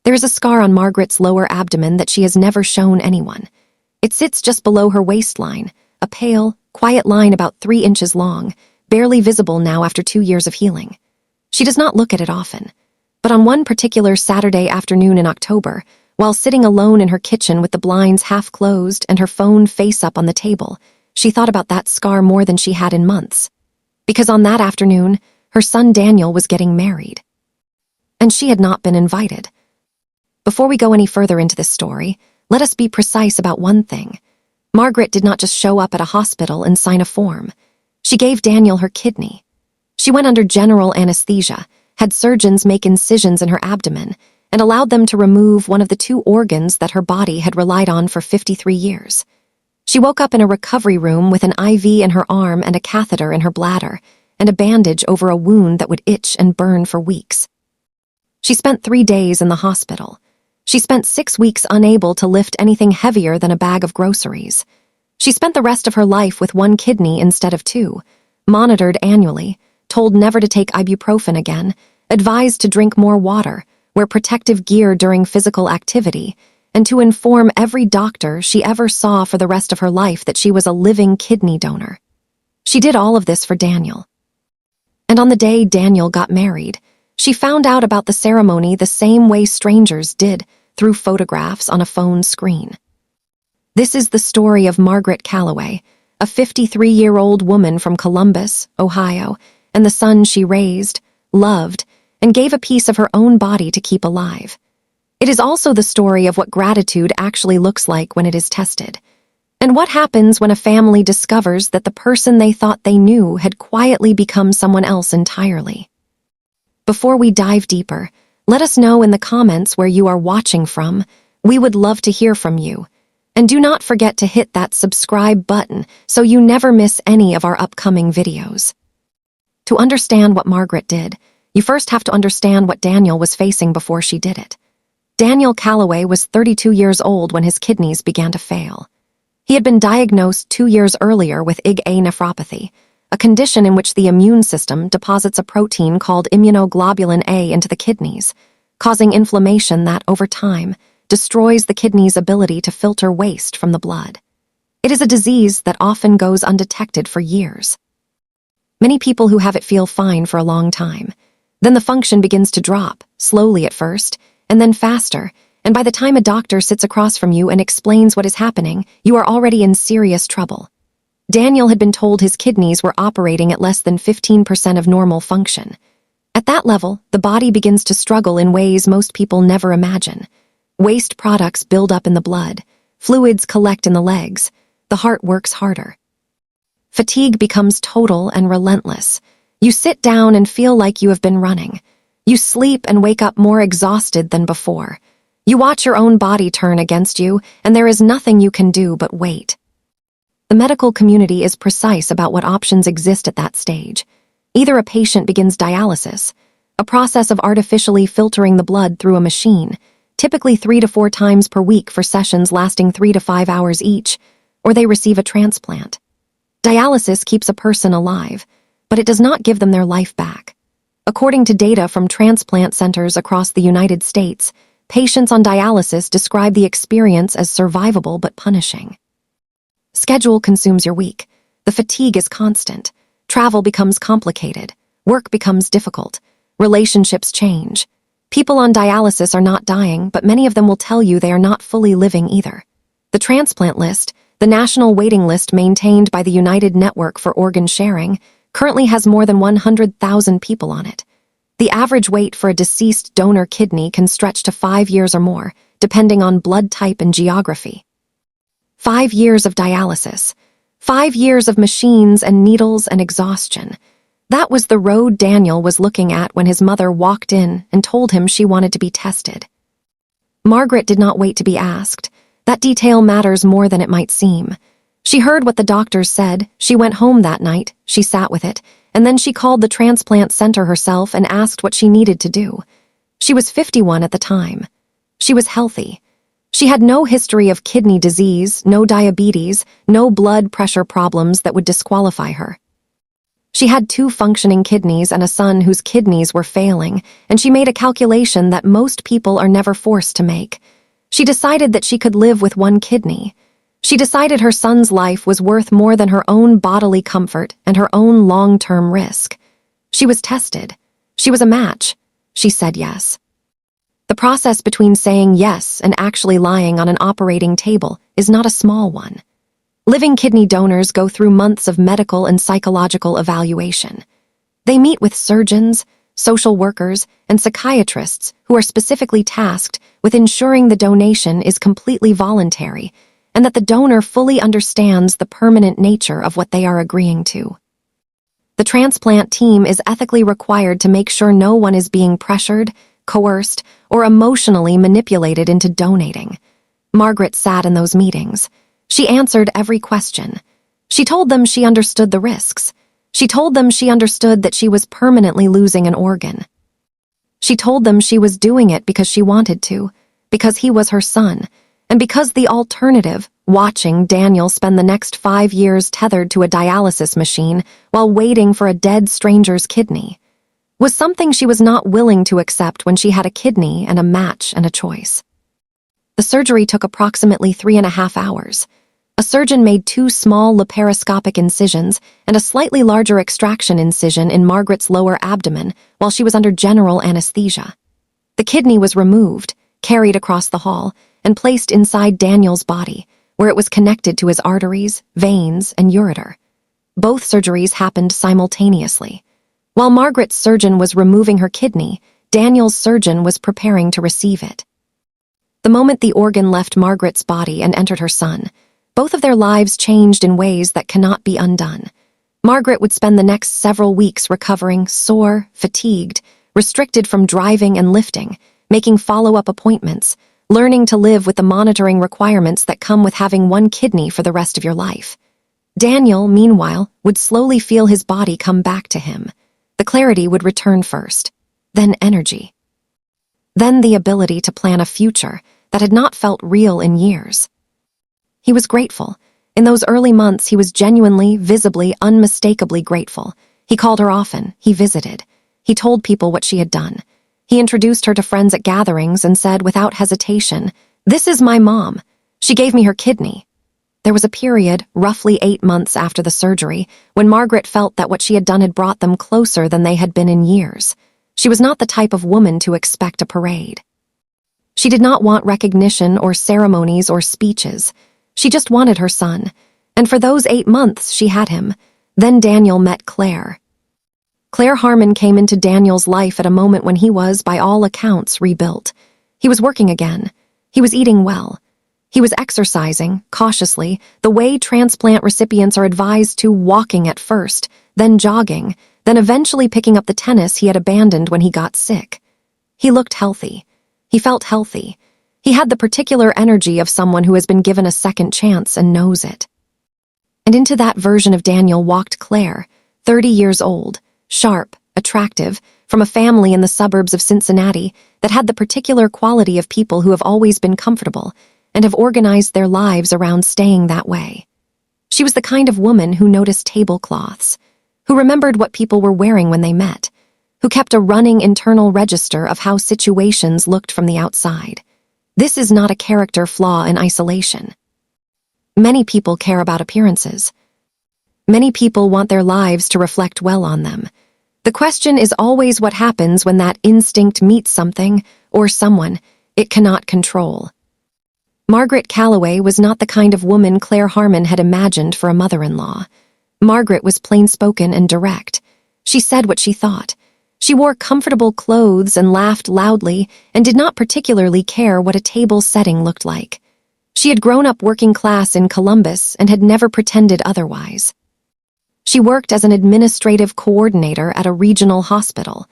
There is a scar on Margaret's lower abdomen that she has never shown anyone. It sits just below her waistline, a pale, quiet line about 3 inches long, barely visible now after 2 years of healing. She does not look at it often, but on one particular Saturday afternoon in October, while sitting alone in her kitchen with the blinds half closed and her phone face up on the table, she thought about that scar more than she had in months. Because on that afternoon, her son Daniel was getting married. And she had not been invited. Before we go any further into this story, let us be precise about one thing. Margaret did not just show up at a hospital and sign a form. She gave Daniel her kidney. She went under general anesthesia, had surgeons make incisions in her abdomen, and allowed them to remove one of the 2 organs that her body had relied on for 53 years. She woke up in a recovery room with an IV in her arm and a catheter in her bladder, and a bandage over a wound that would itch and burn for weeks. She spent 3 days in the hospital. She spent 6 weeks unable to lift anything heavier than a bag of groceries. She spent the rest of her life with 1 kidney instead of 2, monitored annually, told never to take ibuprofen again, advised to drink more water, wear protective gear during physical activity, and to inform every doctor she ever saw for the rest of her life that she was a living kidney donor. She did all of this for Daniel. And on the day Daniel got married, she found out about the ceremony the same way strangers did, through photographs on a phone screen. This is the story of Margaret Calloway, a 53-year-old woman from Columbus, Ohio, and the son she raised, loved, and gave a piece of her own body to keep alive. It is also the story of what gratitude actually looks like when it is tested, and what happens when a family discovers that the person they thought they knew had quietly become someone else entirely. Before we dive deeper, let us know in the comments where you are watching from. We would love to hear from you. And do not forget to hit that subscribe button so you never miss any of our upcoming videos. To understand what Margaret did, you first have to understand what Daniel was facing before she did it. Daniel Calloway was 32 years old when his kidneys began to fail. He had been diagnosed 2 years earlier with IgA nephropathy, a condition in which the immune system deposits a protein called immunoglobulin A into the kidneys, causing inflammation that, over time, destroys the kidney's ability to filter waste from the blood. It is a disease that often goes undetected for years. Many people who have it feel fine for a long time. Then the function begins to drop, slowly at first, and then faster, and by the time a doctor sits across from you and explains what is happening, you are already in serious trouble. Daniel had been told his kidneys were operating at less than 15% of normal function. At that level, the body begins to struggle in ways most people never imagine. Waste products build up in the blood, fluids collect in the legs, the heart works harder. Fatigue becomes total and relentless. You sit down and feel like you have been running. You sleep and wake up more exhausted than before. You watch your own body turn against you, and there is nothing you can do but wait. The medical community is precise about what options exist at that stage. Either a patient begins dialysis, a process of artificially filtering the blood through a machine, typically 3 to 4 times per week for sessions lasting 3 to 5 hours each, or they receive a transplant. Dialysis keeps a person alive, but it does not give them their life back. According to data from transplant centers across the United States, patients on dialysis describe the experience as survivable but punishing. Schedule consumes your week. The fatigue is constant. Travel becomes complicated. Work becomes difficult. Relationships change. People on dialysis are not dying, but many of them will tell you they are not fully living either. The transplant list, the national waiting list maintained by the United Network for Organ Sharing, currently has more than 100,000 people on it. The average wait for a deceased donor kidney can stretch to 5 years or more, depending on blood type and geography. 5 years of dialysis. 5 years of machines and needles and exhaustion. That was the road Daniel was looking at when his mother walked in and told him she wanted to be tested. Margaret did not wait to be asked. That detail matters more than it might seem. She heard what the doctors said, she went home that night, she sat with it, and then she called the transplant center herself and asked what she needed to do. She was 51 at the time. She was healthy. She had no history of kidney disease, no diabetes, no blood pressure problems that would disqualify her. She had 2 functioning kidneys and a son whose kidneys were failing, and she made a calculation that most people are never forced to make. She decided that she could live with 1 kidney. She decided her son's life was worth more than her own bodily comfort and her own long-term risk. She was tested. She was a match. She said yes. The process between saying yes and actually lying on an operating table is not a small one. Living kidney donors go through months of medical and psychological evaluation. They meet with surgeons, social workers, and psychiatrists who are specifically tasked with ensuring the donation is completely voluntary and that the donor fully understands the permanent nature of what they are agreeing to. The transplant team is ethically required to make sure no one is being pressured, coerced, or emotionally manipulated into donating. Margaret sat in those meetings. She answered every question. She told them she understood the risks. She told them she understood that she was permanently losing an organ. She told them she was doing it because she wanted to, because he was her son, and because the alternative, watching Daniel spend the next 5 years tethered to a dialysis machine while waiting for a dead stranger's kidney, was something she was not willing to accept when she had a kidney and a match and a choice. The surgery took approximately 3.5 hours. A surgeon made 2 small laparoscopic incisions and a slightly larger extraction incision in Margaret's lower abdomen while she was under general anesthesia. The kidney was removed, carried across the hall, and placed inside Daniel's body, where it was connected to his arteries, veins, and ureter. Both surgeries happened simultaneously. While Margaret's surgeon was removing her kidney, Daniel's surgeon was preparing to receive it. The moment the organ left Margaret's body and entered her son, both of their lives changed in ways that cannot be undone. Margaret would spend the next several weeks recovering, sore, fatigued, restricted from driving and lifting, making follow-up appointments, learning to live with the monitoring requirements that come with having 1 kidney for the rest of your life. Daniel, meanwhile, would slowly feel his body come back to him. The clarity would return first, then energy. Then the ability to plan a future that had not felt real in years. He was grateful. In those early months, he was genuinely, visibly, unmistakably grateful. He called her often. He visited. He told people what she had done. He introduced her to friends at gatherings and said without hesitation, "This is my mom. She gave me her kidney." There was a period, roughly 8 months after the surgery, when Margaret felt that what she had done had brought them closer than they had been in years. She was not the type of woman to expect a parade. She did not want recognition or ceremonies or speeches. She just wanted her son, and for those 8 months she had him. Then Daniel met Claire. Claire Harmon came into Daniel's life at a moment when he was, by all accounts, rebuilt. He was working again. He was eating well. He was exercising, cautiously, the way transplant recipients are advised to, walking at first, then jogging, then eventually picking up the tennis he had abandoned when he got sick. He looked healthy. He felt healthy. He had the particular energy of someone who has been given a second chance and knows it. And into that version of Daniel walked Claire, 30 years old, sharp, attractive, from a family in the suburbs of Cincinnati that had the particular quality of people who have always been comfortable and have organized their lives around staying that way. She was the kind of woman who noticed tablecloths, who remembered what people were wearing when they met, who kept a running internal register of how situations looked from the outside. This is not a character flaw in isolation. Many people care about appearances. Many people want their lives to reflect well on them. The question is always what happens when that instinct meets something or someone it cannot control. Margaret Calloway was not the kind of woman Claire Harmon had imagined for a mother-in-law. Margaret was plain-spoken and direct. She said what she thought. She wore comfortable clothes and laughed loudly and did not particularly care what a table setting looked like. She had grown up working class in Columbus and had never pretended otherwise. She worked as an administrative coordinator at a regional hospital,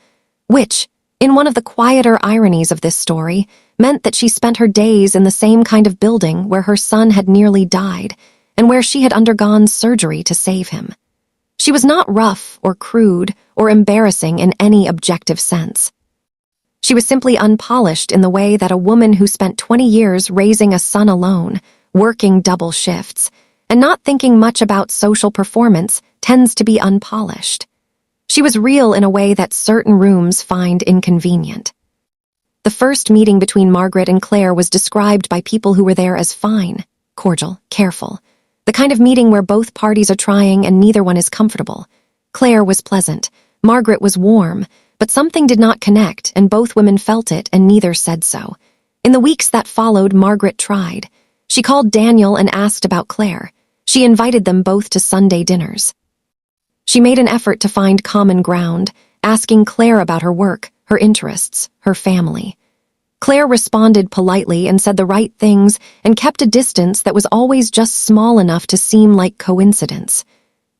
which, in one of the quieter ironies of this story, meant that she spent her days in the same kind of building where her son had nearly died and where she had undergone surgery to save him. She was not rough or crude or embarrassing in any objective sense. She was simply unpolished in the way that a woman who spent 20 years raising a son alone, working double shifts, and not thinking much about social performance tends to be unpolished. She was real in a way that certain rooms find inconvenient. The first meeting between Margaret and Claire was described by people who were there as fine, cordial, careful. The kind of meeting where both parties are trying and neither one is comfortable. Claire was pleasant. Margaret was warm, but something did not connect, and both women felt it, and neither said so. In the weeks that followed, Margaret tried. She called Daniel and asked about Claire. She invited them both to Sunday dinners. She made an effort to find common ground, asking Claire about her work, her interests, her family. Claire responded politely and said the right things and kept a distance that was always just small enough to seem like coincidence.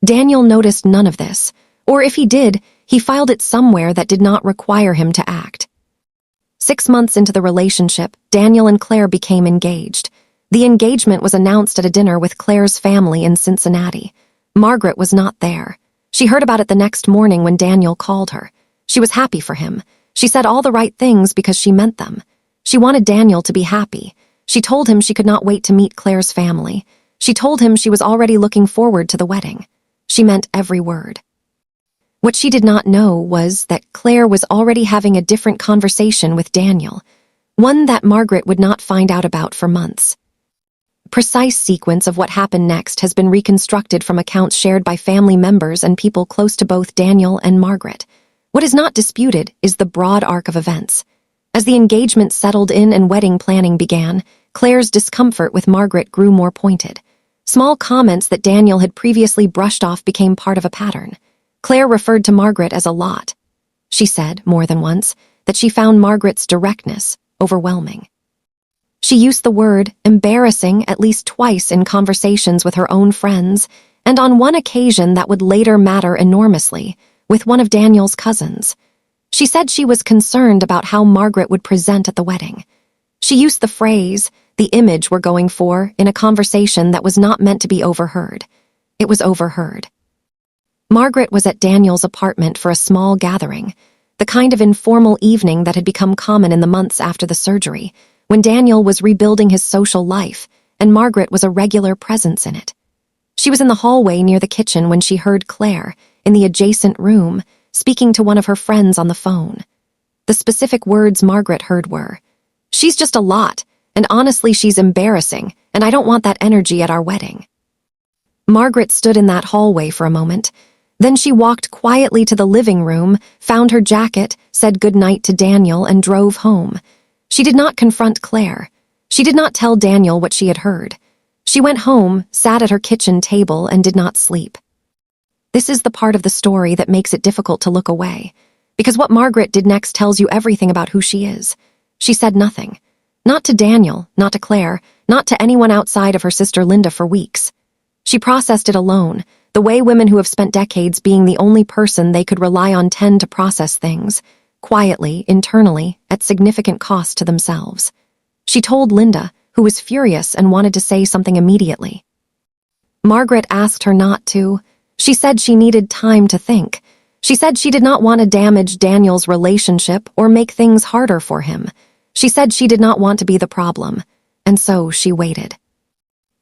Daniel noticed none of this, or if he did, he filed it somewhere that did not require him to act. 6 months into the relationship, Daniel and Claire became engaged. The engagement was announced at a dinner with Claire's family in Cincinnati. Margaret was not there. She heard about it the next morning when Daniel called her. She was happy for him. She said all the right things because she meant them. She wanted Daniel to be happy. She told him she could not wait to meet Claire's family. She told him she was already looking forward to the wedding. She meant every word. What she did not know was that Claire was already having a different conversation with Daniel, one that Margaret would not find out about for months. Precise sequence of what happened next has been reconstructed from accounts shared by family members and people close to both Daniel and Margaret. What is not disputed is the broad arc of events. As the engagement settled in and wedding planning began, Claire's discomfort with Margaret grew more pointed. Small comments that Daniel had previously brushed off became part of a pattern. Claire referred to Margaret as a lot. She said, more than once, that she found Margaret's directness overwhelming. She used the word embarrassing at least twice in conversations with her own friends, and on one occasion that would later matter enormously, with one of Daniel's cousins. She said she was concerned about how Margaret would present at the wedding. She used the phrase, the image we're going for, in a conversation that was not meant to be overheard. It was overheard. Margaret was at Daniel's apartment for a small gathering, the kind of informal evening that had become common in the months after the surgery, when Daniel was rebuilding his social life, and Margaret was a regular presence in it. She was in the hallway near the kitchen when she heard Claire, in the adjacent room, speaking to one of her friends on the phone. The specific words Margaret heard were, "She's just a lot, and honestly she's embarrassing, and I don't want that energy at our wedding." Margaret stood in that hallway for a moment. Then she walked quietly to the living room, found her jacket, said goodnight to Daniel, and drove home. She did not confront Claire. She did not tell Daniel what she had heard. She went home, sat at her kitchen table, and did not sleep. This is the part of the story that makes it difficult to look away, because what Margaret did next tells you everything about who she is. She said nothing. Not to Daniel, not to Claire, not to anyone outside of her sister Linda for weeks. She processed it alone, the way women who have spent decades being the only person they could rely on tend to process things, quietly, internally, at significant cost to themselves. She told Linda, who was furious and wanted to say something immediately. Margaret asked her not to. She said she needed time to think. She said she did not want to damage Daniel's relationship or make things harder for him. She said she did not want to be the problem, and so she waited.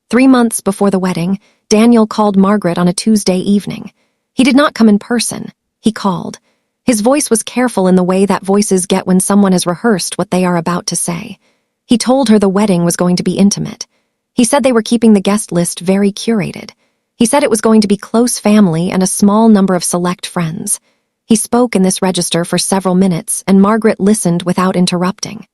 3 months before the wedding, Daniel called Margaret on a Tuesday evening. He did not come in person. He called. His voice was careful in the way that voices get when someone has rehearsed what they are about to say. He told her the wedding was going to be intimate. He said they were keeping the guest list very curated. He said it was going to be close family and a small number of select friends. He spoke in this register for several minutes, and Margaret listened without interrupting.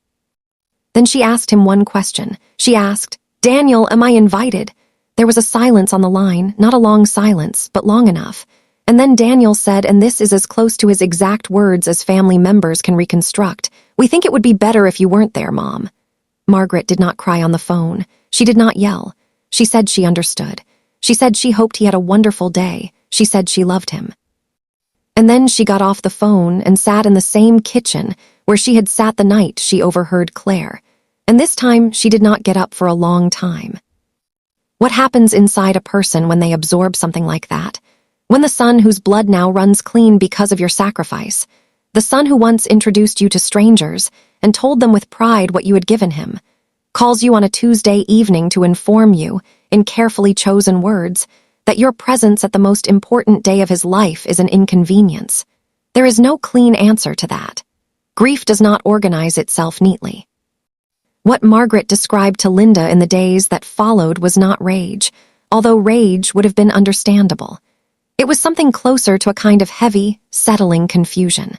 Then she asked him one question. She asked, "Daniel, am I invited?" There was a silence on the line, not a long silence, but long enough. And then Daniel said, and this is as close to his exact words as family members can reconstruct, "We think it would be better if you weren't there, Mom." Margaret did not cry on the phone. She did not yell. She said she understood. She said she hoped he had a wonderful day. She said she loved him. And then she got off the phone and sat in the same kitchen where she had sat the night she overheard Claire. And this time she did not get up for a long time. What happens inside a person when they absorb something like that? When the son whose blood now runs clean because of your sacrifice, the son who once introduced you to strangers and told them with pride what you had given him, calls you on a Tuesday evening to inform you, in carefully chosen words, that your presence at the most important day of his life is an inconvenience. There is no clean answer to that. Grief does not organize itself neatly. What Margaret described to Linda in the days that followed was not rage, although rage would have been understandable. It was something closer to a kind of heavy, settling confusion.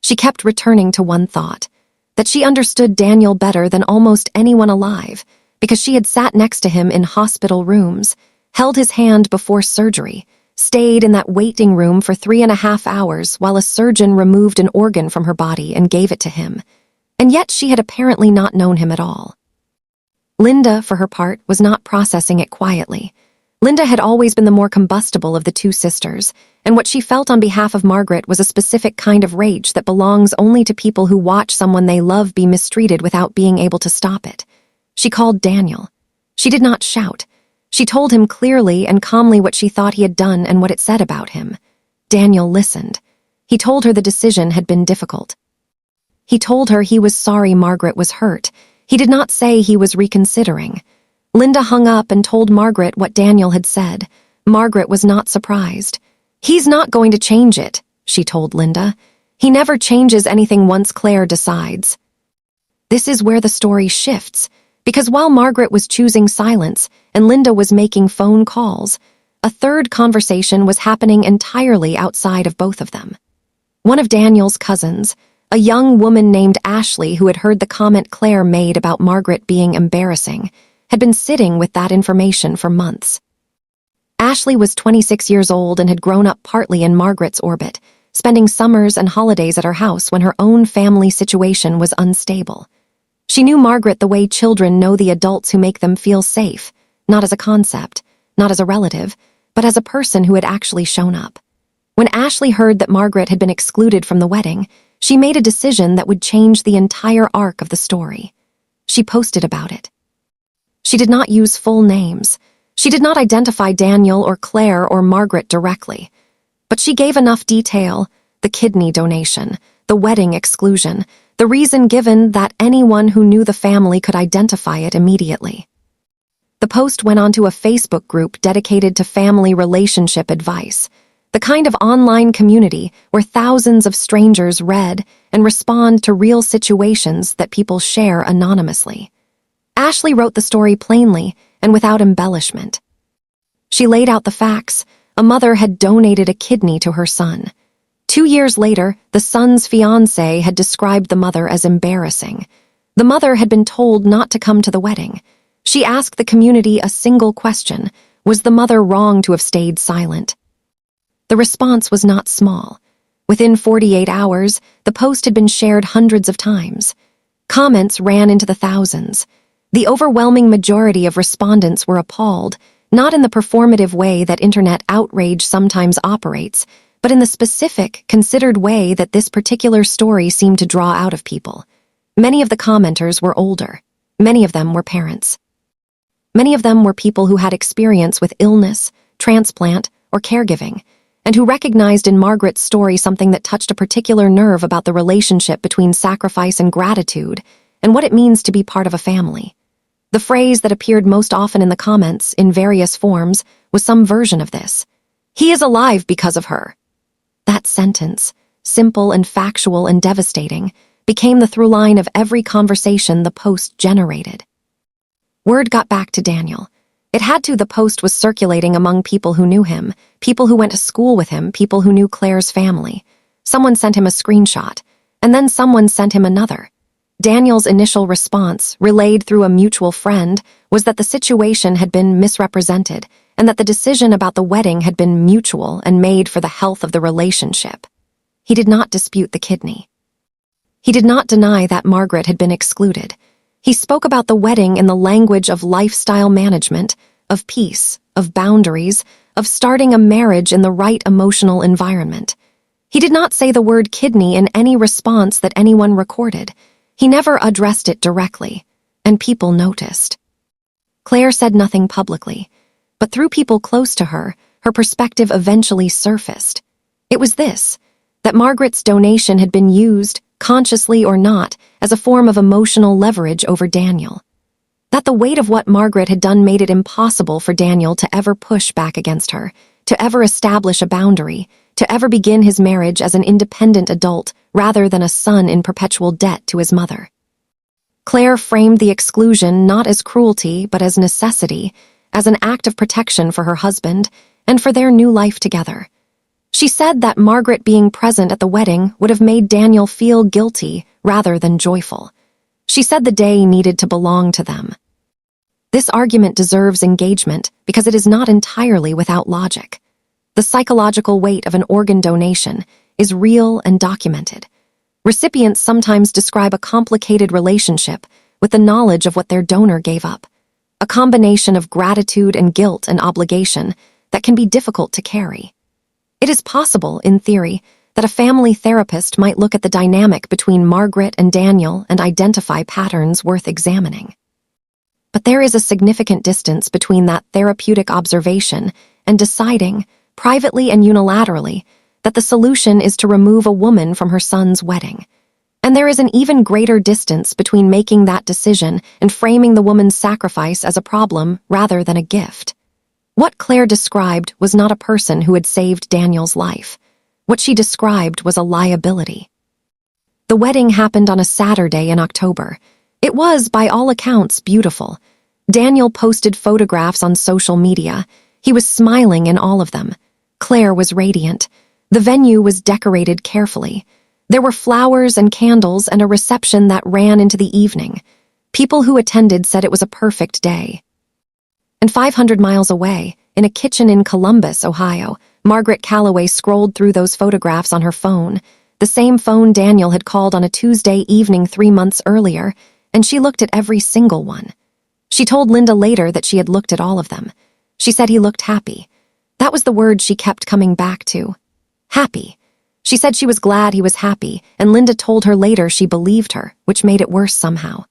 She kept returning to one thought, that she understood Daniel better than almost anyone alive, because she had sat next to him in hospital rooms, held his hand before surgery, stayed in that waiting room for 3.5 hours while a surgeon removed an organ from her body and gave it to him, and yet she had apparently not known him at all. Linda, for her part, was not processing it quietly. Linda had always been the more combustible of the two sisters, and what she felt on behalf of Margaret was a specific kind of rage that belongs only to people who watch someone they love be mistreated without being able to stop it. She called Daniel. She did not shout. She told him clearly and calmly what she thought he had done and what it said about him. Daniel listened. He told her the decision had been difficult. He told her he was sorry Margaret was hurt. He did not say he was reconsidering. Linda hung up and told Margaret what Daniel had said. Margaret was not surprised. "He's not going to change it," she told Linda. "He never changes anything once Claire decides." This is where the story shifts, because while Margaret was choosing silence and Linda was making phone calls, a third conversation was happening entirely outside of both of them. One of Daniel's cousins, a young woman named Ashley who had heard the comment Claire made about Margaret being embarrassing, had been sitting with that information for months. Ashley was 26 years old and had grown up partly in Margaret's orbit, spending summers and holidays at her house when her own family situation was unstable. She knew Margaret the way children know the adults who make them feel safe, not as a concept, not as a relative, but as a person who had actually shown up. When Ashley heard that Margaret had been excluded from the wedding, she made a decision that would change the entire arc of the story. She posted about it. She did not use full names. She did not identify Daniel or Claire or Margaret directly. But she gave enough detail: the kidney donation, the wedding exclusion, the reason given that anyone who knew the family could identify it immediately. The post went onto a Facebook group dedicated to family relationship advice, the kind of online community where thousands of strangers read and respond to real situations that people share anonymously. Ashley wrote the story plainly and without embellishment. She laid out the facts. A mother had donated a kidney to her son. 2 years later, the son's fiancé had described the mother as embarrassing. The mother had been told not to come to the wedding. She asked the community a single question: was the mother wrong to have stayed silent? The response was not small. Within 48 hours, the post had been shared hundreds of times. Comments ran into the thousands. The overwhelming majority of respondents were appalled, not in the performative way that internet outrage sometimes operates, but in the specific, considered way that this particular story seemed to draw out of people. Many of the commenters were older. Many of them were parents. Many of them were people who had experience with illness, transplant, or caregiving, and who recognized in Margaret's story something that touched a particular nerve about the relationship between sacrifice and gratitude, and what it means to be part of a family. The phrase that appeared most often in the comments, in various forms, was some version of this: "He is alive because of her." That sentence, simple and factual and devastating, became the through line of every conversation the post generated. Word got back to Daniel. It had to. The post was circulating among people who knew him, people who went to school with him, people who knew Claire's family. Someone sent him a screenshot, and then someone sent him another. Daniel's initial response, relayed through a mutual friend, was that the situation had been misrepresented and that the decision about the wedding had been mutual and made for the health of the relationship. He did not dispute the kidney. He did not deny that Margaret had been excluded. He spoke about the wedding in the language of lifestyle management, of peace, of boundaries, of starting a marriage in the right emotional environment. He did not say the word kidney in any response that anyone recorded. He never addressed it directly, and people noticed. Claire said nothing publicly, but through people close to her, her perspective eventually surfaced. It was this: that Margaret's donation had been used, consciously or not, as a form of emotional leverage over Daniel. That the weight of what Margaret had done made it impossible for Daniel to ever push back against her, to ever establish a boundary, to ever begin his marriage as an independent adult rather than a son in perpetual debt to his mother. Claire framed the exclusion not as cruelty but as necessity, as an act of protection for her husband and for their new life together. She said that Margaret being present at the wedding would have made Daniel feel guilty rather than joyful. She said the day needed to belong to them. This argument deserves engagement because it is not entirely without logic. The psychological weight of an organ donation is real and documented. Recipients sometimes describe a complicated relationship with the knowledge of what their donor gave up, a combination of gratitude and guilt and obligation that can be difficult to carry. It is possible, in theory, that a family therapist might look at the dynamic between Margaret and Daniel and identify patterns worth examining. But there is a significant distance between that therapeutic observation and deciding, privately and unilaterally, that the solution is to remove a woman from her son's wedding. And there is an even greater distance between making that decision and framing the woman's sacrifice as a problem rather than a gift. What Claire described was not a person who had saved Daniel's life. What she described was a liability. The wedding happened on a Saturday in October. It was, by all accounts, beautiful. Daniel posted photographs on social media. He was smiling in all of them. Claire was radiant. The venue was decorated carefully. There were flowers and candles and a reception that ran into the evening. People who attended said it was a perfect day. And 500 miles away, in a kitchen in Columbus, Ohio, Margaret Calloway scrolled through those photographs on her phone, the same phone Daniel had called on a Tuesday evening 3 months earlier, and she looked at every single one. She told Linda later that she had looked at all of them. She said he looked happy. That was the word she kept coming back to. Happy. She said she was glad he was happy, and Linda told her later she believed her, which made it worse somehow.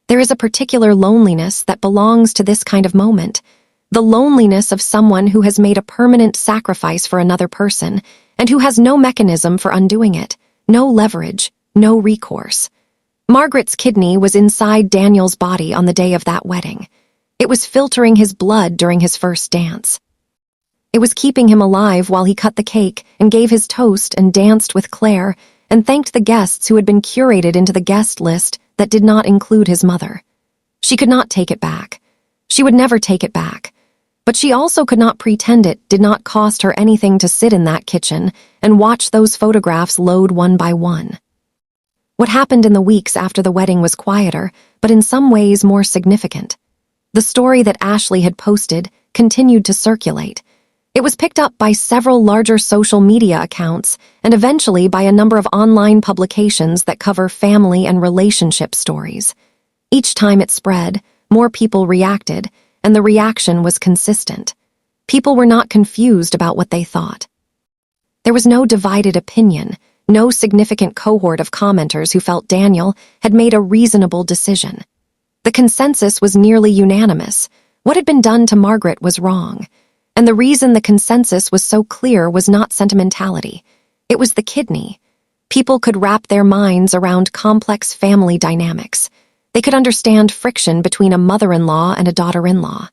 There is a particular loneliness that belongs to this kind of moment, the loneliness of someone who has made a permanent sacrifice for another person and who has no mechanism for undoing it, no leverage, no recourse. Margaret's kidney was inside Daniel's body on the day of that wedding. It was filtering his blood during his first dance. It was keeping him alive while he cut the cake and gave his toast and danced with Claire and thanked the guests who had been curated into the guest list that did not include his mother. She could not take it back. She would never take it back. But she also could not pretend it did not cost her anything to sit in that kitchen and watch those photographs load one by one. What happened in the weeks after the wedding was quieter, but in some ways more significant. The story that Ashley had posted continued to circulate. It was picked up by several larger social media accounts and eventually by a number of online publications that cover family and relationship stories. Each time it spread, more people reacted, and the reaction was consistent. People were not confused about what they thought. There was no divided opinion, no significant cohort of commenters who felt Daniel had made a reasonable decision. The consensus was nearly unanimous. What had been done to Margaret was wrong. And the reason the consensus was so clear was not sentimentality. It was the kidney. People could wrap their minds around complex family dynamics. They could understand friction between a mother-in-law and a daughter-in-law.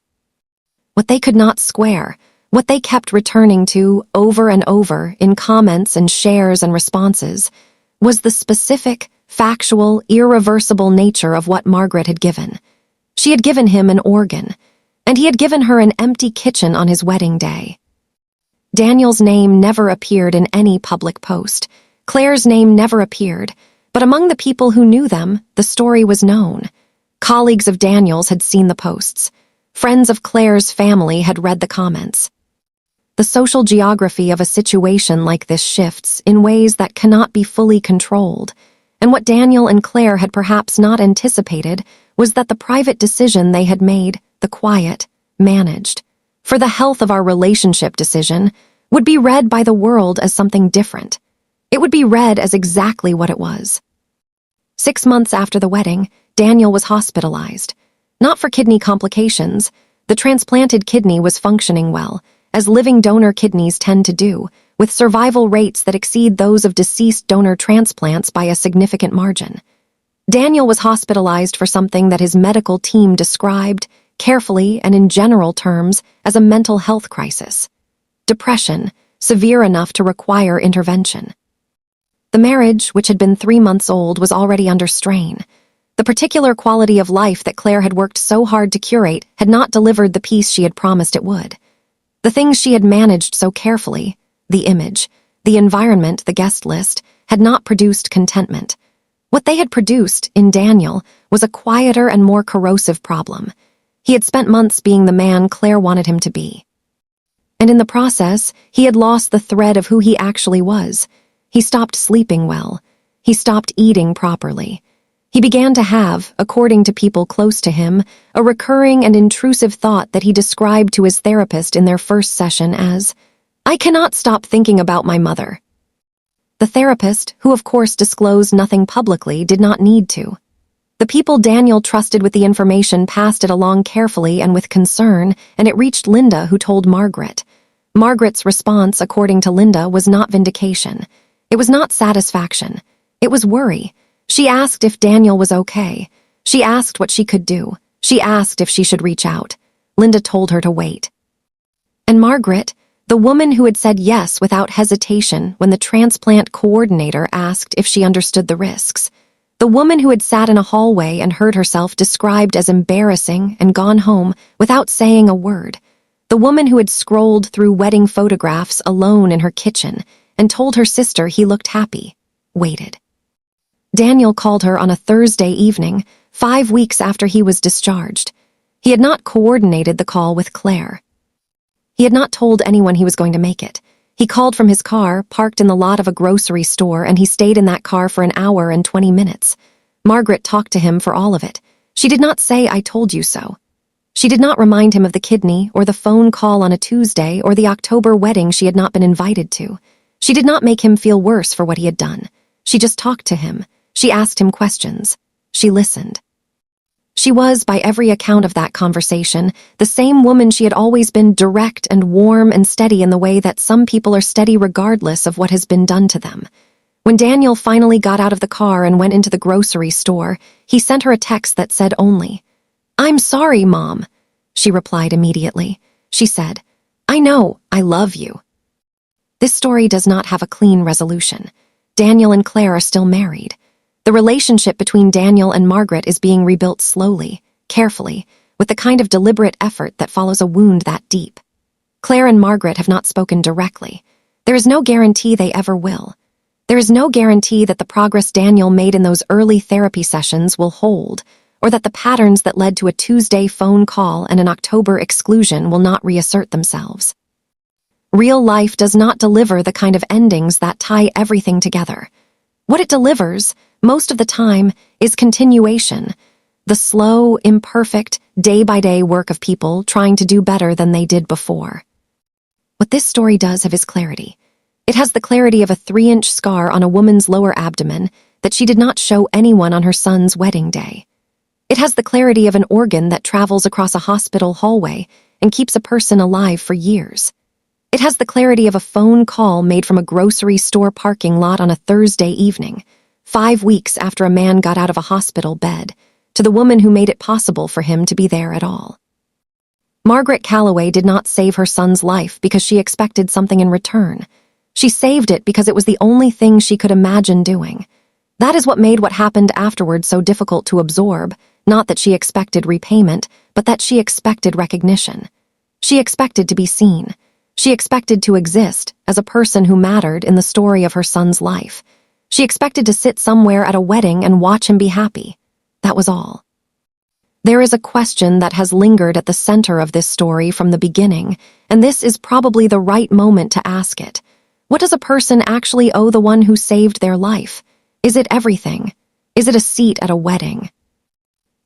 What they could not square, what they kept returning to over and over in comments and shares and responses, was the specific, factual, irreversible nature of what Margaret had given. She had given him an organ, and he had given her an empty kitchen on his wedding day. Daniel's name never appeared in any public post. Claire's name never appeared, but among the people who knew them, the story was known. Colleagues of Daniel's had seen the posts. Friends of Claire's family had read the comments. The social geography of a situation like this shifts in ways that cannot be fully controlled, and what Daniel and Claire had perhaps not anticipated was that the private decision they had made, the quiet, managed, for the health of our relationship decision, would be read by the world as something different. It would be read as exactly what it was. 6 months after the wedding, Daniel was hospitalized. Not for kidney complications. The transplanted kidney was functioning well, as living donor kidneys tend to do, with survival rates that exceed those of deceased donor transplants by a significant margin. Daniel was hospitalized for something that his medical team described, carefully and in general terms, as a mental health crisis. Depression, severe enough to require intervention. The marriage, which had been 3 months old, was already under strain. The particular quality of life that Claire had worked so hard to curate had not delivered the peace she had promised it would. The things she had managed so carefully, the image, the environment, the guest list, had not produced contentment. What they had produced, in Daniel, was a quieter and more corrosive problem. He had spent months being the man Claire wanted him to be. And in the process, he had lost the thread of who he actually was. He stopped sleeping well. He stopped eating properly. He began to have, according to people close to him, a recurring and intrusive thought that he described to his therapist in their first session as, "I cannot stop thinking about my mother." The therapist, who of course disclosed nothing publicly, did not need to. The people Daniel trusted with the information passed it along carefully and with concern, and it reached Linda, who told Margaret. Margaret's response, according to Linda, was not vindication. It was not satisfaction. It was worry. She asked if Daniel was okay. She asked what she could do. She asked if she should reach out. Linda told her to wait. And Margaret, the woman who had said yes without hesitation when the transplant coordinator asked if she understood the risks, the woman who had sat in a hallway and heard herself described as embarrassing and gone home without saying a word, the woman who had scrolled through wedding photographs alone in her kitchen and told her sister he looked happy, waited. Daniel called her on a Thursday evening, 5 weeks after he was discharged. He had not coordinated the call with Claire. He had not told anyone he was going to make it. He called from his car, parked in the lot of a grocery store, and he stayed in that car for an hour and 20 minutes. Margaret talked to him for all of it. She did not say, "I told you so." She did not remind him of the kidney, or the phone call on a Tuesday, or the October wedding she had not been invited to. She did not make him feel worse for what he had done. She just talked to him. She asked him questions. She listened. She was, by every account of that conversation, the same woman she had always been, direct and warm and steady in the way that some people are steady regardless of what has been done to them. When Daniel finally got out of the car and went into the grocery store, he sent her a text that said only, "I'm sorry, Mom." She replied immediately. She said, "I know, I love you." This story does not have a clean resolution. Daniel and Claire are still married. The relationship between Daniel and Margaret is being rebuilt slowly, carefully, with the kind of deliberate effort that follows a wound that deep. Claire and Margaret have not spoken directly. There is no guarantee they ever will. There is no guarantee that the progress Daniel made in those early therapy sessions will hold, or that the patterns that led to a Tuesday phone call and an October exclusion will not reassert themselves. Real life does not deliver the kind of endings that tie everything together. What it delivers, most of the time, is continuation, the slow, imperfect, day-by-day work of people trying to do better than they did before. What this story does have is clarity. It has the clarity of a 3-inch scar on a woman's lower abdomen that she did not show anyone on her son's wedding day. It has the clarity of an organ that travels across a hospital hallway and keeps a person alive for years. It has the clarity of a phone call made from a grocery store parking lot on a Thursday evening, 5 weeks after a man got out of a hospital bed, to the woman who made it possible for him to be there at all. Margaret Calloway did not save her son's life because she expected something in return. She saved it because it was the only thing she could imagine doing. That is what made what happened afterward so difficult to absorb, not that she expected repayment, but that she expected recognition. She expected to be seen. She expected to exist as a person who mattered in the story of her son's life. She expected to sit somewhere at a wedding and watch him be happy. That was all. There is a question that has lingered at the center of this story from the beginning, and this is probably the right moment to ask it. What does a person actually owe the one who saved their life? Is it everything? Is it a seat at a wedding?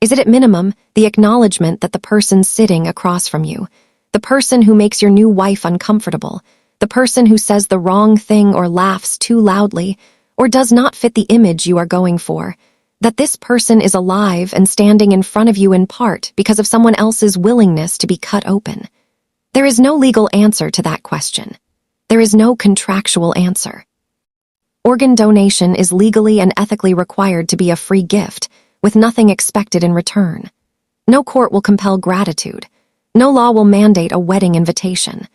Is it at minimum the acknowledgement that the person sitting across from you, the person who makes your new wife uncomfortable, the person who says the wrong thing or laughs too loudly, or does not fit the image you are going for, that this person is alive and standing in front of you in part because of someone else's willingness to be cut open? There is no legal answer to that question. There is no contractual answer. Organ donation is legally and ethically required to be a free gift, with nothing expected in return. No court will compel gratitude. No law will mandate a wedding invitation.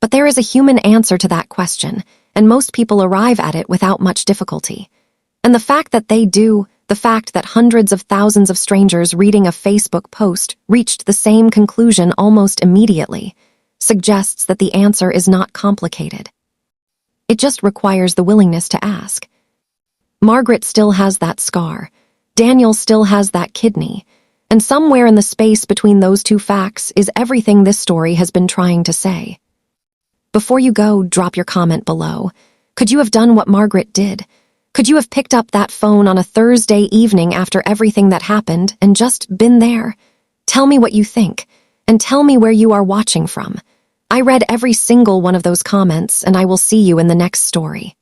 But there is a human answer to that question, and most people arrive at it without much difficulty. And the fact that they do, the fact that hundreds of thousands of strangers reading a Facebook post reached the same conclusion almost immediately, suggests that the answer is not complicated. It just requires the willingness to ask. Margaret still has that scar. Daniel still has that kidney. And somewhere in the space between those two facts is everything this story has been trying to say. Before you go, drop your comment below. Could you have done what Margaret did? Could you have picked up that phone on a Thursday evening after everything that happened and just been there? Tell me what you think, and tell me where you are watching from. I read every single one of those comments, and I will see you in the next story.